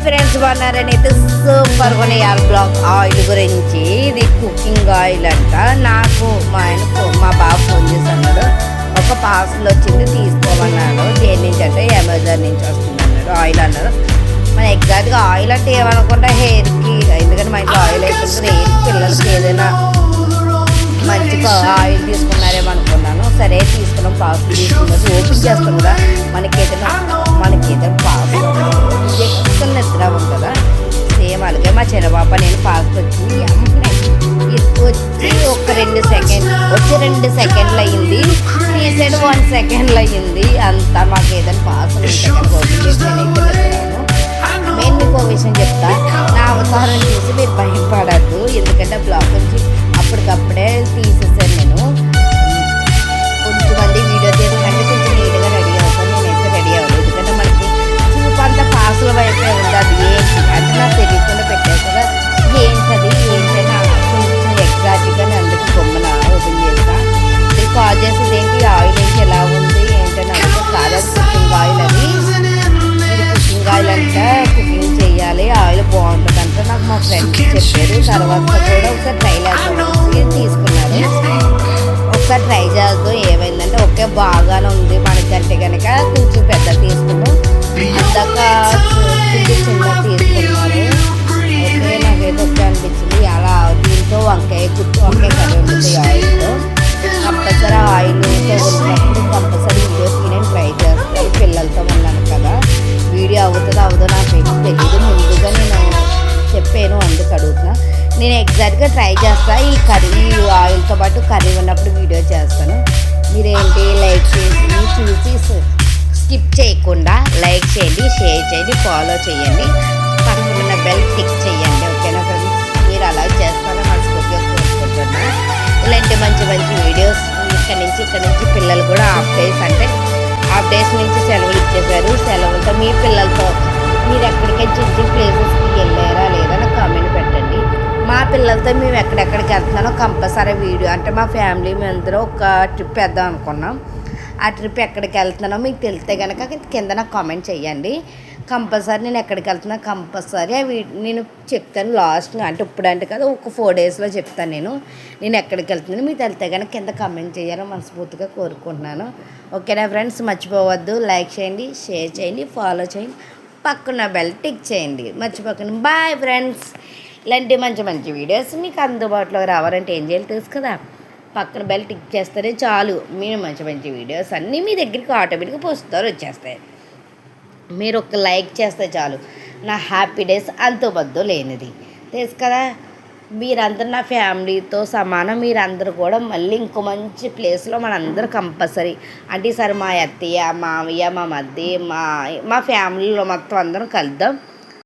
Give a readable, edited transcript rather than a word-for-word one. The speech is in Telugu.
ఫ్రెండ్స్ బాగున్నారని అయితే సూపర్ గా బ్లాగ్ ఆయిల్ గురించి. ఇది కుకింగ్ ఆయిల్ అంట. నాకు మా బాబు ఫోన్ చేసి అన్నాడు, ఒక పార్సల్ వచ్చింది తీసుకోమన్నాడు. దేని నుంచి అంటే అమెజాన్ నుంచి వస్తుంది అన్నాడు. ఆయిల్ అన్నాడు. మన ఎగ్జాక్ట్గా ఆయిల్ అంటే ఏమనుకుంటా హెయిర్కి, ఎందుకంటే మా ఇంట్లో ఆయిల్ అయిపోతుంది. హెయిర్కి పిల్లలకి ఏదైనా మంచి ఆయిల్ తీసుకున్నారేమో అనుకున్నాను. సరే తీసుకున్నాం. పార్సల్ తీసుకున్నది ఓపెన్ చేస్తాం కదా, మనకి ఏదైనా పార్సల్ నిద్ర ఉంటుందా. సేమ్ అలాగే మా చిన్నపాప నేను పార్సల్ వచ్చింది వచ్చి ఒక 2 సెకండ్లు అయ్యింది. తీసేది 1 సెకండ్లు అయ్యింది. అంతా మాకు ఏదైనా పార్సల్ ఓపెన్ చేసి మెయిన్ మీకు ఒక విషయం చెప్తా. నా అవతారం చూసి మీరు భయపడద్దు, ఎందుకంటే బ్లాగ్ నుంచి అప్పటికప్పుడే తీసేసాను నేను. కొంచెమంది వీడియో తీయకంటే కొంచెం నీట్గా రెడీ అవుతాను. నేనైతే రెడీ అవ్వలేదు, ఎందుకంటే మనకి చూపు అంతా పాసుల వైపే ఉంది. అది ఏంటి అంటే నాకు తెలియకుండా పెట్టాను కదా, ఏంటని కొంచెం ఎగ్జాక్ట్గా నేను అందుకు బొమ్మన ఓపెన్ చేస్తా. ఇది కాల్ చేసేది ఏంటి, ఆయిల్ ఏంటి, ఎలా ఉంది ఏంటని అందుకు కాదు. కుకింగ్ ఆయిల్, అది కుకింగ్ ఆయిల్ అంటే కుకింగ్ చేయాలి, ఆయిల్ బాగుంటుంది అంటే నాకు మా ఫ్రెండ్స్ చెప్పారు. తర్వాత కూడా ఒకసారి ట్రై చేద్దాం తీసుకున్నారు. ఒకసారి ట్రై చేద్దాం. ఏమైందంటే ఓకే బాగానే ఉంది మనకంటే కనుక కొంచెం పెద్ద తీసుకున్నాం. అందాక చిన్న తీసుకున్నారు. ఓకే నాకైతే ఓకే అనిపించింది. అలా దీంతో వంకాయ కర్రీ ఉంటుంది ఆయిల్తో. కంపల్సరీ ఆయిల్తో ఉన్నప్పుడు కంపల్సరీ వీడియో నేను ట్రై చేస్తాను. పిల్లలతో ఉన్నాను కదా, వీడియో అవుతుందో నాకైతే తెలియదు. ముందుగా నేను చెప్పాను, అందుకు అడుగుతున్నా. నేను ఎగ్జాక్ట్గా ట్రై చేస్తాను. ఈ కర్రీ ఆయిల్తో పాటు కర్రీ ఉన్నప్పుడు వీడియో చేస్తాను. మీరేంటి లైక్ చేసి చూసి స్కిప్ చేయకుండా లైక్ చేయండి, షేర్ చేయండి, ఫాలో చేయండి, పక్కన బెల్ టిక్ చేయండి. ఓకేనా ఫ్రెండ్స్? మీరు అలా చేస్తారని మనస్ఫూర్తిగా కోరుకుంటున్నా. ఇలాంటి మంచి వీడియోస్ ఇక్కడ నుంచి పిల్లలు కూడా హాఫ్ డేస్ నుంచి సెలవులు ఇచ్చేసారు. సెలవులతో మీ పిల్లలతో మీరు ఎక్కడికైనా చిన్న ప్లేసెస్కి వెళ్ళారా లేదా నాకు కామెంట్ పెట్టండి. మా పిల్లలతో మేము ఎక్కడెక్కడికి వెళ్తున్నానో కంపల్సరీ వీడియో, అంటే మా ఫ్యామిలీ అందరూ ఒక ట్రిప్ వేద్దాం అనుకున్నాం. ఆ ట్రిప్ ఎక్కడికి వెళ్తున్నానో మీకు తెలిస్తే కనుక కింద నాకు కామెంట్ చేయండి. కంపల్సరీ నేను ఎక్కడికి వెళ్తున్నా కంపల్సరీ నేను చెప్తాను లాస్ట్లో, అంటే ఇప్పుడు అంటే కదా ఒక 4 డేస్లో చెప్తాను నేను ఎక్కడికి వెళ్తున్నాను. మీకు తెలిస్తే కనుక కింద కామెంట్ చేయాలని మనస్ఫూర్తిగా కోరుకుంటున్నాను. ఓకేనా ఫ్రెండ్స్? మర్చిపోవద్దు, లైక్ చేయండి, షేర్ చేయండి, ఫాలో చేయండి, పక్కన బెల్ టిక్ చేయండి, మర్చిపోకండి. Bye friends. ఇలాంటి మంచి వీడియోస్ మీకు అందుబాటులోకి రావాలంటే ఏం చేయాలి తెలుసు కదా, పక్కన బెల్ టిక్ చేస్తేనే చాలు. మీరు మంచి వీడియోస్ అన్నీ మీ దగ్గరికి ఆటోమేటిక్గా వచ్చేస్తాయి. మీరు ఒక లైక్ చేస్తే చాలు, నా హ్యాపీ డేస్ అంతుబద్దు లేనిది తెలుసు కదా. మీరందరూ నా ఫ్యామిలీతో సమానం. మీరందరూ కూడా మళ్ళీ ఇంకో మంచి ప్లేస్లో మనందరూ కంపల్సరీ అంటే ఈసారి మా అత్తయ్య, మావయ్య, మా మధ్య మా ఫ్యామిలీలో మొత్తం అందరం కలుద్దాం.